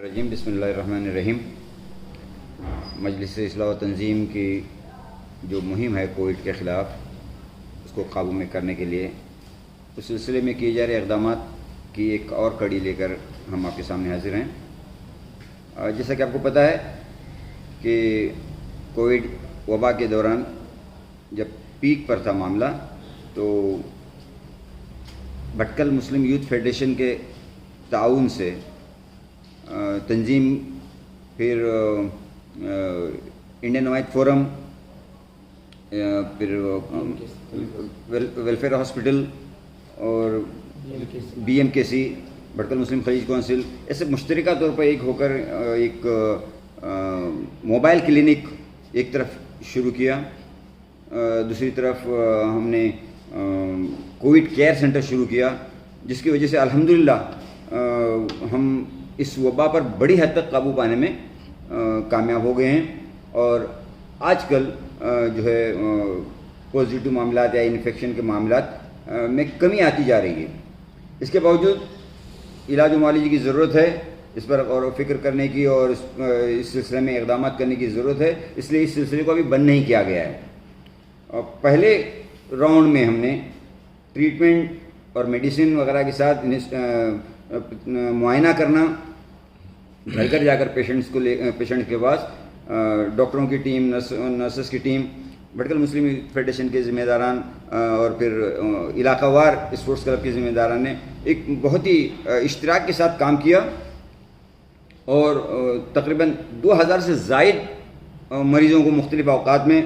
رجیم بسم اللہ الرحمن الرحیم۔ مجلس اصلاح و تنظیم کی جو مہم ہے کووڈ کے خلاف، اس کو قابو میں کرنے کے لیے اس سلسلے میں کیے جا رہے اقدامات کی ایک اور کڑی لے کر ہم آپ کے سامنے حاضر ہیں۔ جیسا کہ آپ کو پتہ ہے کہ کووڈ وبا کے دوران جب پیک پر تھا معاملہ، تو بھٹکل مسلم یوتھ فیڈریشن کے تعاون سے تنظیم، پھر انڈین نوائد فورم، پھر ویلفیئر ہاسپٹل اور BMKC بھٹکل مسلم خلیج کونسل، ایسے مشترکہ طور پر ایک ہو کر ایک موبائل کلینک ایک طرف شروع کیا، دوسری طرف ہم نے کووڈ کیئر سینٹر شروع کیا، جس کی وجہ سے الحمدللہ ہم اس وبا پر بڑی حد تک قابو پانے میں کامیاب ہو گئے ہیں، اور آج کل جو ہے پازیٹیو معاملات یا انفیکشن کے معاملات میں کمی آتی جا رہی ہے۔ اس کے باوجود علاج و معالجے کی ضرورت ہے، اس پر غور و فکر کرنے کی اور اس سلسلے میں اقدامات کرنے کی ضرورت ہے، اس لیے اس سلسلے کو ابھی بند نہیں کیا گیا ہے۔ پہلے راؤنڈ میں ہم نے ٹریٹمنٹ اور میڈیسن وغیرہ کے ساتھ معائنہ کرنا، گھر گھر جا کر پیشنٹ کے پاس ڈاکٹروں کی ٹیم، نرسز کی ٹیم، بھٹکل مسلم فیڈریشن کے ذمہ داران اور پھر علاقہ وار اسپورٹس کلب کے ذمہ داران نے ایک بہت ہی اشتراک کے ساتھ کام کیا، اور تقریباً 2000 سے زائد مریضوں کو مختلف اوقات میں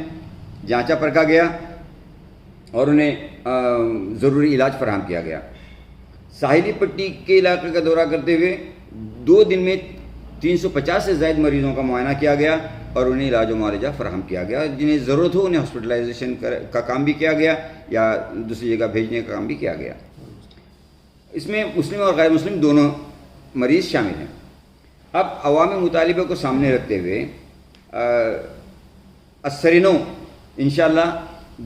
جانچا پرکھا گیا اور انہیں ضروری علاج فراہم کیا گیا۔ ساحلی پٹی کے علاقے کا دورہ کرتے ہوئے 2 دن میں 350 سے زائد مریضوں کا معائنہ کیا گیا اور انہیں علاج و معالجہ فراہم کیا گیا، جنہیں ضرورت ہو انہیں ہاسپٹلائزیشن کا کام بھی کیا گیا یا دوسری جگہ بھیجنے کا کام بھی کیا گیا۔ اس میں مسلم اور غیر مسلم دونوں مریض شامل ہیں۔ اب عوامی مطالبے کو سامنے رکھتے ہوئے السرینو انشاءاللہ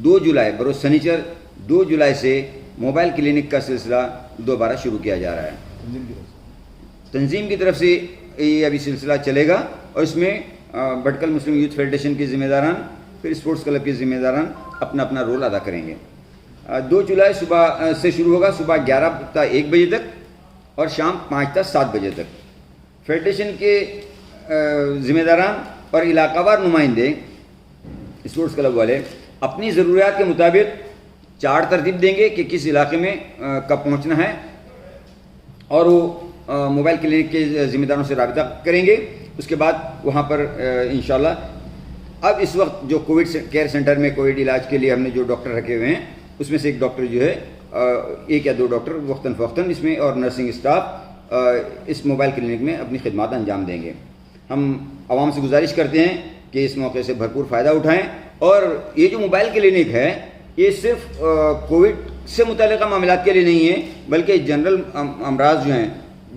2 جولائی بروز سنیچر 2 جولائی سے موبائل کلینک کا سلسلہ دوبارہ شروع کیا جا رہا ہے۔ تنظیم کی طرف سے یہ ابھی سلسلہ چلے گا، اور اس میں بھٹکل مسلم یوتھ فیڈریشن کے ذمہ داران، پھر اسپورٹس کلب کے ذمہ داران اپنا اپنا رول ادا کریں گے۔ 2 جولائی صبح سے شروع ہوگا، صبح 11 تا 1 بجے تک اور شام 5 تا 7 بجے تک۔ فیڈریشن کے ذمہ داران اور علاقہ وار نمائندے اسپورٹس کلب والے اپنی ضروریات کے مطابق چارٹ ترتیب دیں گے کہ کس علاقے میں کب پہنچنا ہے، اور وہ موبائل کلینک کے ذمہ داروں سے رابطہ کریں گے۔ اس کے بعد وہاں پر انشاءاللہ اب اس وقت جو کووڈ کیئر سینٹر میں کووڈ علاج کے لیے ہم نے جو ڈاکٹر رکھے ہوئے ہیں، اس میں سے ایک ڈاکٹر جو ہے 1 یا 2 ڈاکٹر وقتاً فوقتاً اس میں، اور نرسنگ اسٹاف اس موبائل کلینک میں اپنی خدمات انجام دیں گے۔ ہم عوام سے گزارش کرتے ہیں کہ اس موقع سے بھرپور فائدہ اٹھائیں، اور یہ جو موبائل کلینک ہے یہ صرف کووڈ سے متعلقہ معاملات کے لیے نہیں ہے، بلکہ جنرل امراض جو ہیں،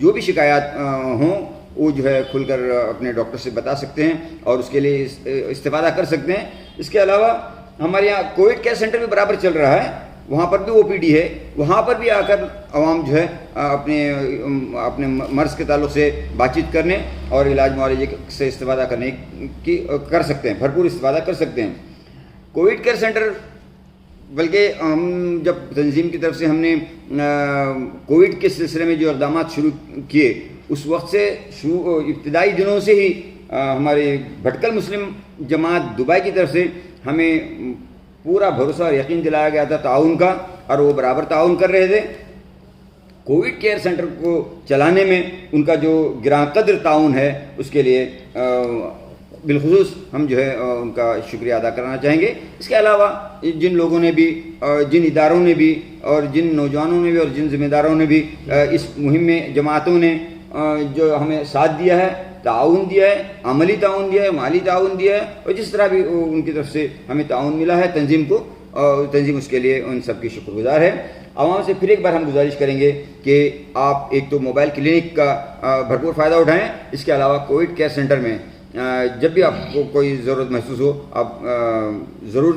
جو بھی شکایات ہوں وہ جو ہے کھل کر اپنے ڈاکٹر سے بتا سکتے ہیں اور اس کے لیے استفادہ کر سکتے ہیں۔ اس کے علاوہ ہمارے یہاں کووڈ کیئر سینٹر بھی برابر چل رہا ہے، وہاں پر بھی OPD ہے، وہاں پر بھی آ کر عوام جو ہے اپنے مرض کے تعلق سے بات چیت کرنے اور علاج معالجے سے استفادہ کرنے کی کر سکتے ہیں، بھرپور استفادہ کر سکتے ہیں۔ کووڈ کیئر سینٹر، بلکہ ہم جب تنظیم کی طرف سے ہم نے کووڈ کے سلسلے میں جو اقدامات شروع کیے، اس وقت سے ابتدائی دنوں سے ہی ہمارے بھٹکل مسلم جماعت دبئی کی طرف سے ہمیں پورا بھروسہ اور یقین دلایا گیا تھا تعاون کا، اور وہ برابر تعاون کر رہے تھے۔ کووڈ کیئر سینٹر کو چلانے میں ان کا جو گراں قدر تعاون ہے، اس کے لیے بالخصوص ہم جو ہے ان کا شکریہ ادا کرنا چاہیں گے۔ اس کے علاوہ جن لوگوں نے بھی، جن اداروں نے بھی، اور جن نوجوانوں نے بھی، اور جن ذمہ داروں نے بھی اس مہم میں، جماعتوں نے جو ہمیں ساتھ دیا ہے، تعاون دیا ہے، عملی تعاون دیا ہے، مالی تعاون دیا ہے، اور جس طرح بھی ان کی طرف سے ہمیں تعاون ملا ہے تنظیم کو، تنظیم اس کے لیے ان سب کی شکر گزار ہے۔ عوام سے پھر ایک بار ہم گزارش کریں گے کہ آپ ایک تو موبائل کلینک کا بھرپور فائدہ اٹھائیں، اس کے علاوہ کووڈ کیئر سینٹر میں جب بھی آپ کو کوئی ضرورت محسوس ہو آپ ضرور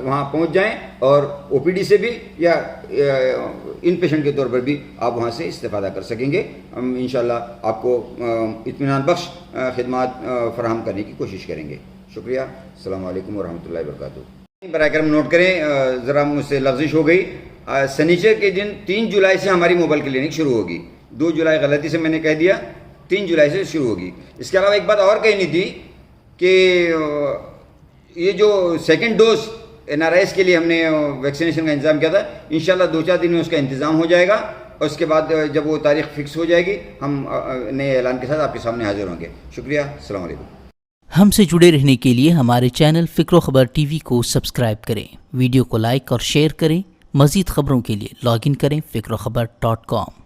وہاں پہنچ جائیں، اور او پی ڈی سے بھی یا ان پیشنٹ کے طور پر بھی آپ وہاں سے استفادہ کر سکیں گے. ہم انشاءاللہ آپ کو اطمینان بخش خدمات فراہم کرنے کی کوشش کریں گے. شکریہ. السلام علیکم ورحمۃ اللہ وبرکاتہ. برائے کرم نوٹ کریں، ذرا مجھ سے لفظش ہو گئی. سنیچر کے دن 3 جولائی سے ہماری موبائل کلینک شروع ہوگی. 2 جولائی غلطی سے میں نے کہہ دیا، 3 جولائی سے شروع ہوگی. اس کے علاوہ ایک بات اور کہنی تھی کہ یہ جو سیکنڈ ڈوز NRIs کے لیے ہم نے ویکسینیشن کا انتظام کیا تھا، انشاءاللہ 2-4 دن میں اس کا انتظام ہو جائے گا، اور اس کے بعد جب وہ تاریخ فکس ہو جائے گی ہم نئے اعلان کے ساتھ آپ کے سامنے حاضر ہوں گے. شکریہ. السلام علیکم. ہم سے جڑے رہنے کے لیے ہمارے چینل فکر و خبر ٹی وی کو سبسکرائب کریں، ویڈیو کو لائک اور شیئر کریں. مزید خبروں کے لیے لاگ ان کریں فکروخبر.com.